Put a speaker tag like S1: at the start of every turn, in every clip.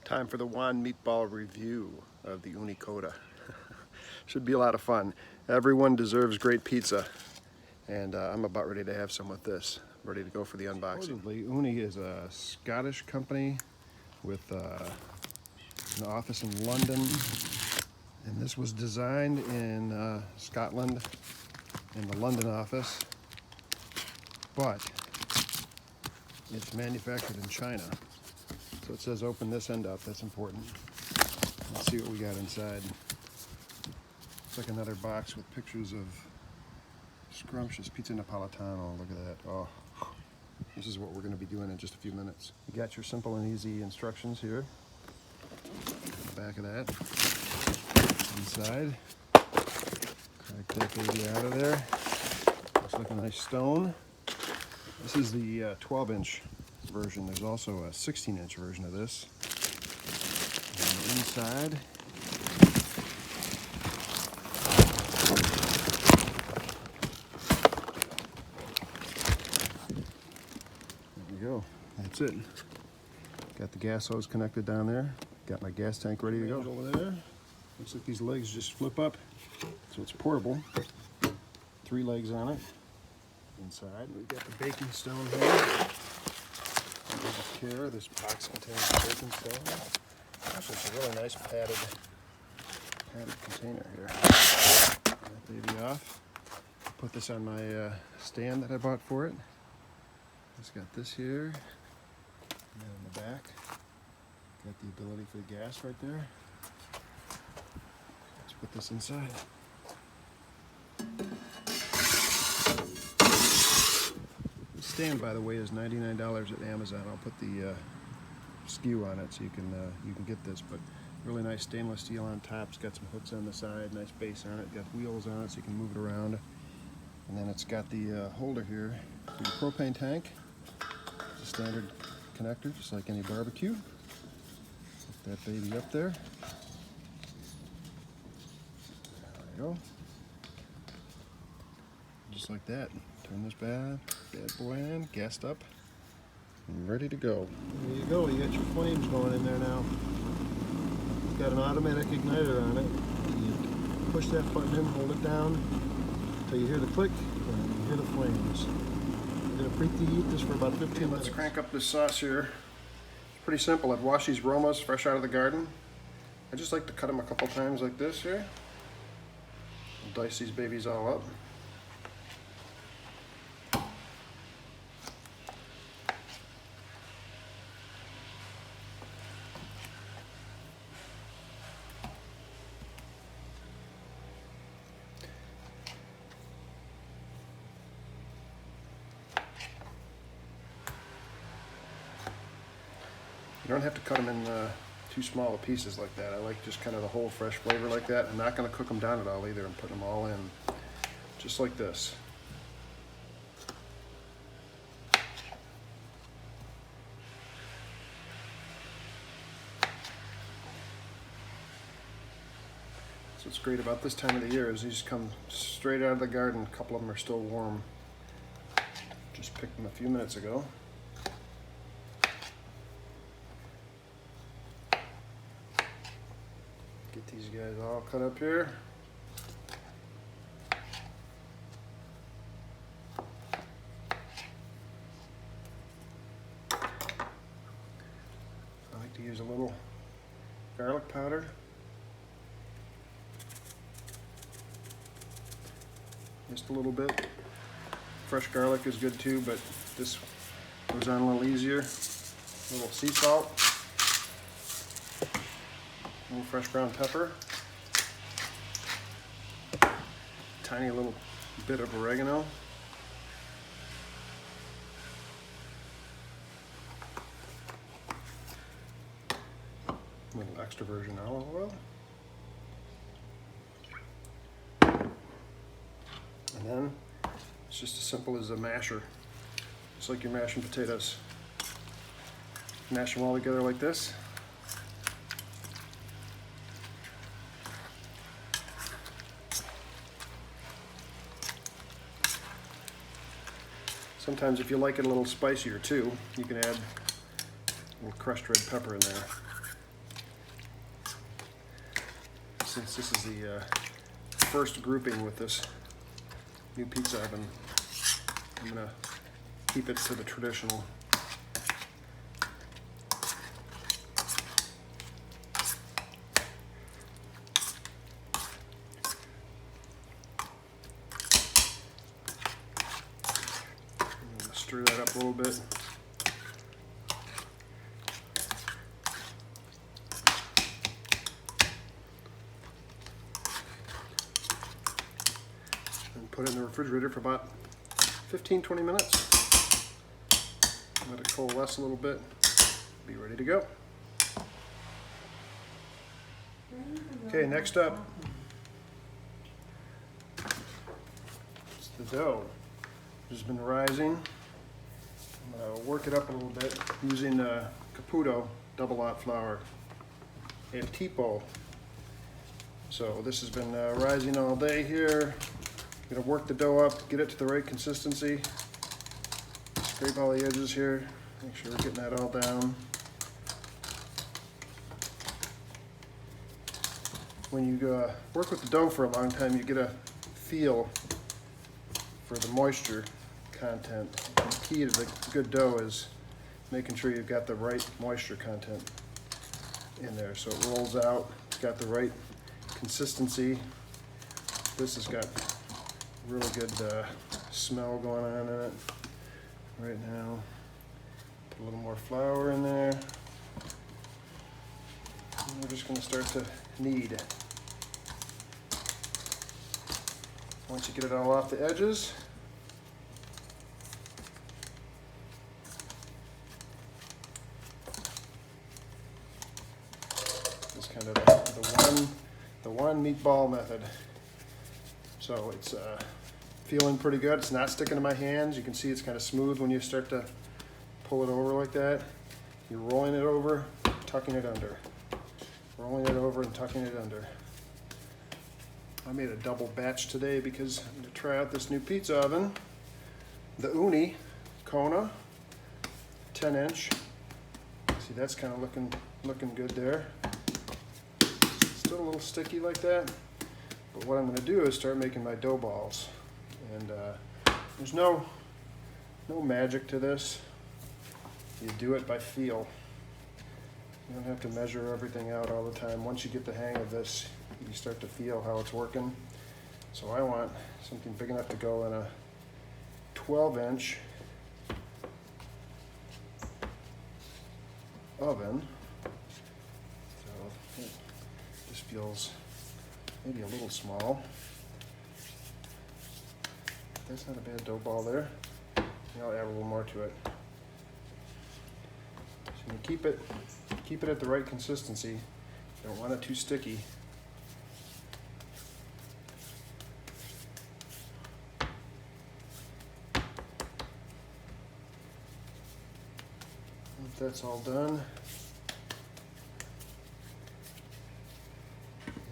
S1: Time for the one meatball review of the Ooni Koda. Should be a lot of fun. Everyone deserves great pizza, and I'm about ready to have some with this. Ready to go for the unboxing. Ooni is a Scottish company with an office in London, and this was designed in Scotland in the London office, but it's manufactured in China. So it says open this end up, that's important. Let's see what we got inside. It's like another box with pictures of scrumptious pizza napolitano. Look at that. Oh, this is what we're going to be doing in just a few minutes. You got your simple and easy instructions here. The back of that. Inside. Crack that baby out of there. Looks like a nice stone. This is the 12-inch version. There's also a 16-inch version of this. And inside, there we go. That's it. Got the gas hose connected down there. Got my gas tank ready to go. Over there. Looks like these legs just flip up, so it's portable. 3 legs on it. Inside, we've got the baking stone here. Care. This box contains the baking stone. Actually, it's a really nice padded container here. Get that baby off. Put this on my stand that I bought for it. It's got this here. And then in the back, got the ability for the gas right there. Let's put this inside. Stand, by the way, is $99 at Amazon. I'll put the SKU on it so you can get this. But really nice stainless steel on top. It's got some hooks on the side, nice base on it. Got wheels on it so you can move it around. And then it's got the holder here for your propane tank. It's a standard connector, just like any barbecue. Put that baby up there. There we go. Just like that. Turn this bad boy in, gassed up, and ready to go. There you go, you got your flames going in there now. It's got an automatic igniter on it. You push that button in, hold it down until you hear the click, and you hear the flames. You're going to preheat this for about 15 minutes. Let's crank up this sauce here. It's pretty simple. I've washed these Romas fresh out of the garden. I just like to cut them a couple times like this here. Dice these babies all up. You don't have to cut them in too small pieces like that. I like just kind of the whole fresh flavor like that. I'm not going to cook them down at all either. I'm putting them all in just like this. So what's great about this time of the year is these come straight out of the garden. A couple of them are still warm. Just picked them a few minutes ago. Get these guys all cut up here. I like to use a little garlic powder. Just a little bit. Fresh garlic is good too, but this goes on a little easier. A little sea salt. A little fresh ground pepper, tiny little bit of oregano, a little extra virgin olive oil, and then it's just as simple as a masher, just like you're mashing potatoes. Mash them all together like this. Sometimes if you like it a little spicier too, you can add a little crushed red pepper in there. since this is the first grouping with this new pizza oven, I'm going to keep it to the traditional. Stir that up a little bit. And put it in the refrigerator for about 15-20 minutes. Let it coalesce a little bit. Be ready to go. Okay, next up, it's the dough. It's been rising. I'm going to work it up a little bit using Caputo double lot flour and tipo. So this has been rising all day here. I'm going to work the dough up, get it to the right consistency. Scrape all the edges here. Make sure we're getting that all down. When you work with the dough for a long time, you get a feel for the moisture content. The key to the good dough is making sure you've got the right moisture content in there so it rolls out. It's got the right consistency. This has got really good smell going on in it right now. Put a little more flour in there. And we're just going to start to knead. Once you get it all off the edges, it's kind of the one meatball method. So it's feeling pretty good. It's not sticking to my hands. You can see it's kind of smooth when you start to pull it over like that. You're rolling it over, tucking it under. Rolling it over and tucking it under. I made a double batch today because I'm going to try out this new pizza oven. The Ooni Koda 10-inch. See, that's kind of looking good there. Still a little sticky like that. But what I'm going to do is start making my dough balls. And there's no magic to this. You do it by feel. You don't have to measure everything out all the time. Once you get the hang of this, you start to feel how it's working. So I want something big enough to go in a 12-inch oven. So it just feels maybe a little small. That's not a bad dough ball there. I'll add a little more to it. So you keep it at the right consistency. You don't want it too sticky. Once that's all done,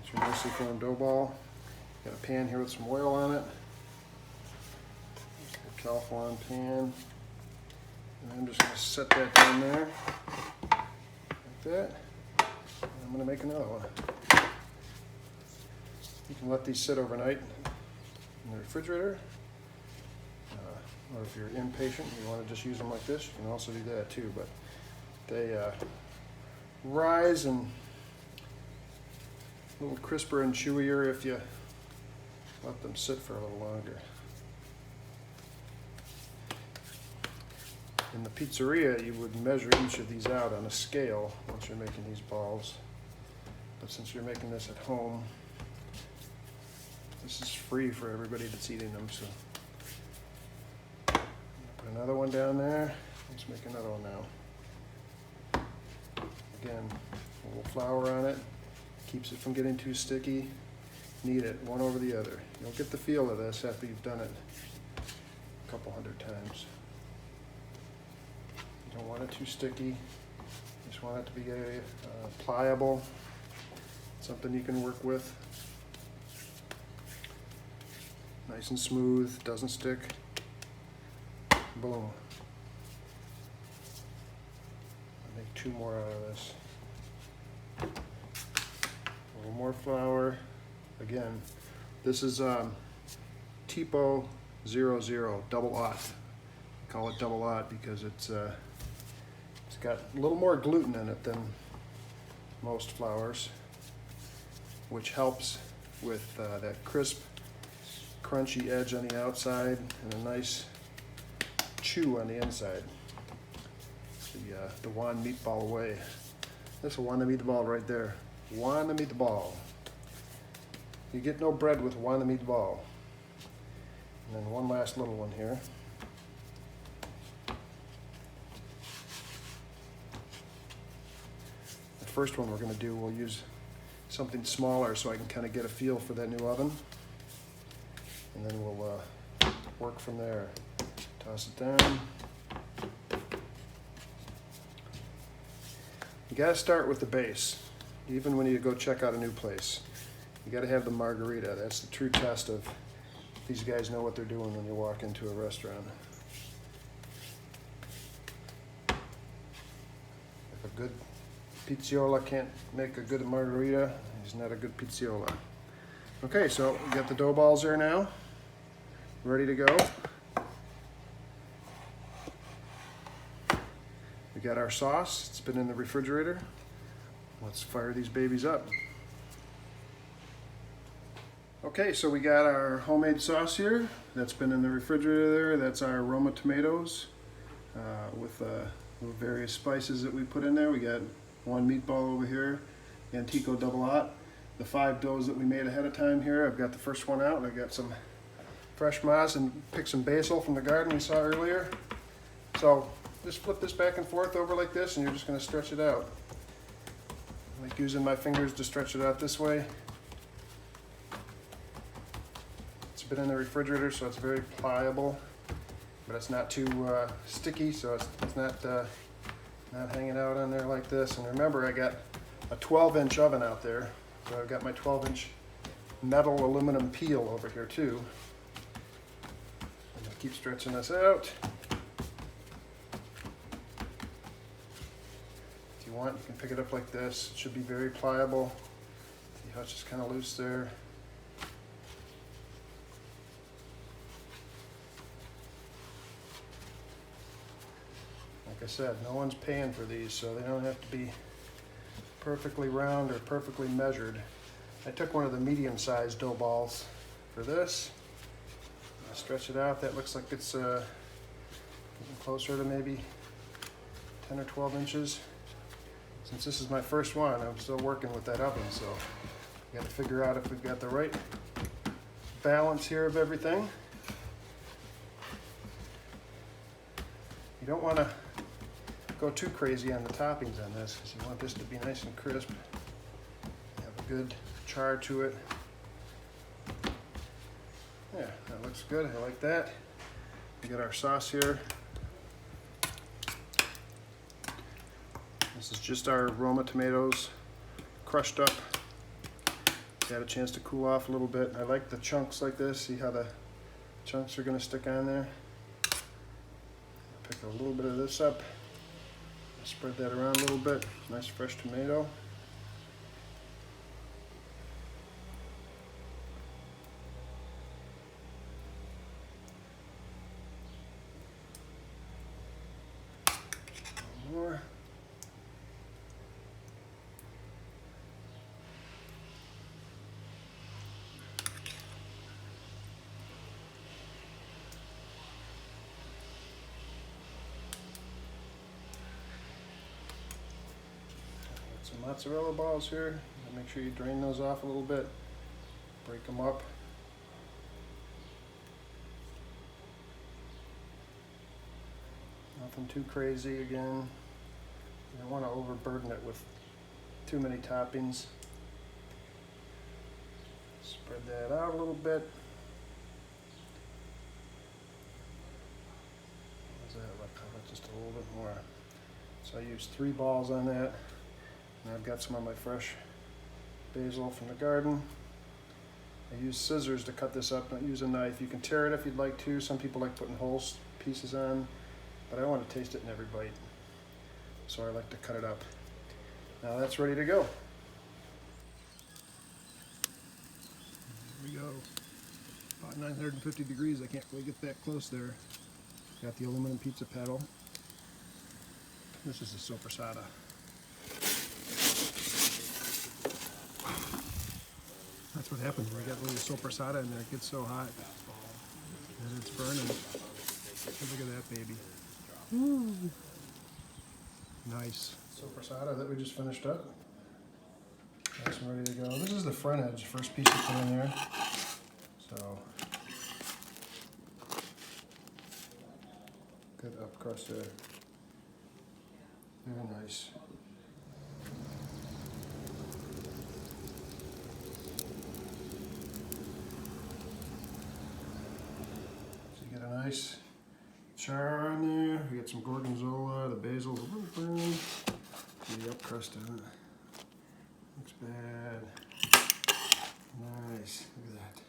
S1: it's your nicely formed dough ball. Got a pan here with some oil on it. California pan, and I'm just going to set that down there like that. And I'm going to make another one. You can let these sit overnight in the refrigerator, or if you're impatient and you want to just use them like this, you can also do that too. But they rise and a little crisper and chewier if you let them sit for a little longer. In the pizzeria, you would measure each of these out on a scale once you're making these balls. But since you're making this at home, this is free for everybody that's eating them. So I'm gonna put another one down there. Let's make another one now. Again, a little flour on it. Keeps it from getting too sticky. Knead it one over the other. You'll get the feel of this after you've done it a couple hundred times. You don't want it too sticky. You just want it to be pliable, something you can work with. Nice and smooth, doesn't stick. Boom. I'll make 2 more out of this. A little more more flour. Again, this is Tipo 00 double aught. Call it double aught because it's got a little more gluten in it than most flours, which helps with that crisp, crunchy edge on the outside and a nice chew on the inside. The Wan meatball away. That's a Wanda meatball right there. Wanda meatball. You get no bread with Wanda meatball. And then one last little one here. The first one we're going to do, we'll use something smaller so I can kind of get a feel for that new oven. And then we'll work from there. Toss it down. You got to start with the base, even when you go check out a new place. You got to have the margarita. That's the true test of these guys know what they're doing when you walk into a restaurant. If a good pizziola can't make a good margarita, he's not a good pizziola. Okay, so we got the dough balls there now, ready to go. We got our sauce. It's been in the refrigerator. Let's fire these babies up. Okay, so we got our homemade sauce here. That's been in the refrigerator there. That's our Roma tomatoes with various spices that we put in there. We got one meatball over here, Antico double aught. The 5 doughs that we made ahead of time here. I've got the first one out. I got some fresh mas and picked some basil from the garden we saw earlier. So just flip this back and forth over like this, and you're just going to stretch it out. I like using my fingers to stretch it out this way. It's been in the refrigerator, so it's very pliable, but it's not too sticky, so it's not hanging out on there like this. And remember, I got a 12-inch oven out there, so I've got my 12-inch metal aluminum peel over here too. And I'll keep stretching this out. If you want, you can pick it up like this. It should be very pliable. See how it's just kind of loose there. Like I said, no one's paying for these, so they don't have to be perfectly round or perfectly measured. I took one of the medium-sized dough balls for this. I stretch it out. That looks like it's getting closer to maybe 10 or 12 inches. Since this is my first one, I'm still working with that oven, so we got to figure out if we've got the right balance here of everything. You don't want to go too crazy on the toppings on this because you want this to be nice and crisp. Have a good char to it. Yeah, that looks good. I like that. We got our sauce here. This is just our Roma tomatoes, crushed up. Got a chance to cool off a little bit. I like the chunks like this. See how the chunks are going to stick on there? Pick a little bit of this up. Spread that around a little bit. Nice fresh tomato. More. Some mozzarella balls here. Make sure you drain those off a little bit. Break them up. Nothing too crazy again. You don't want to overburden it with too many toppings. Spread that out a little bit. What is that? Just a little bit more. So I used 3 balls on that. And I've got some of my fresh basil from the garden. I use scissors to cut this up, don't use a knife. You can tear it if you'd like to. Some people like putting whole pieces on, but I want to taste it in every bite. So I like to cut it up. Now that's ready to go. we go. About 950 degrees. I can't really get that close there. Got the aluminum pizza pedal. This is a sopressata. That's what happens when you got a little sopressata in there. It gets so hot and it's burning. Look at that baby. Woo. Nice sopressata that we just finished up. Nice and ready to go. This is the front edge, first piece to put in there. So good up crust there. Very nice. So you get a nice char on there. We got some gorgonzola, the basil's a little burned. See the up crust on it. Looks bad. Nice. Look at that.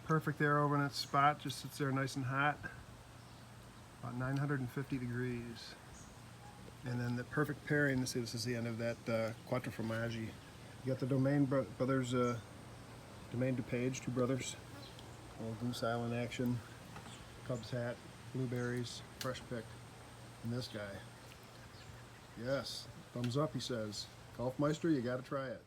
S1: Perfect there over in its spot, just sits there nice and hot. About 950 degrees. And then the perfect pairing, this is the end of that Quattro Formaggi. You got the Domain Brothers, Domain DuPage, two brothers. Old Goose Island action, Cubs hat, blueberries, fresh picked. And this guy. Yes, thumbs up, he says. Golfmeister, you gotta try it.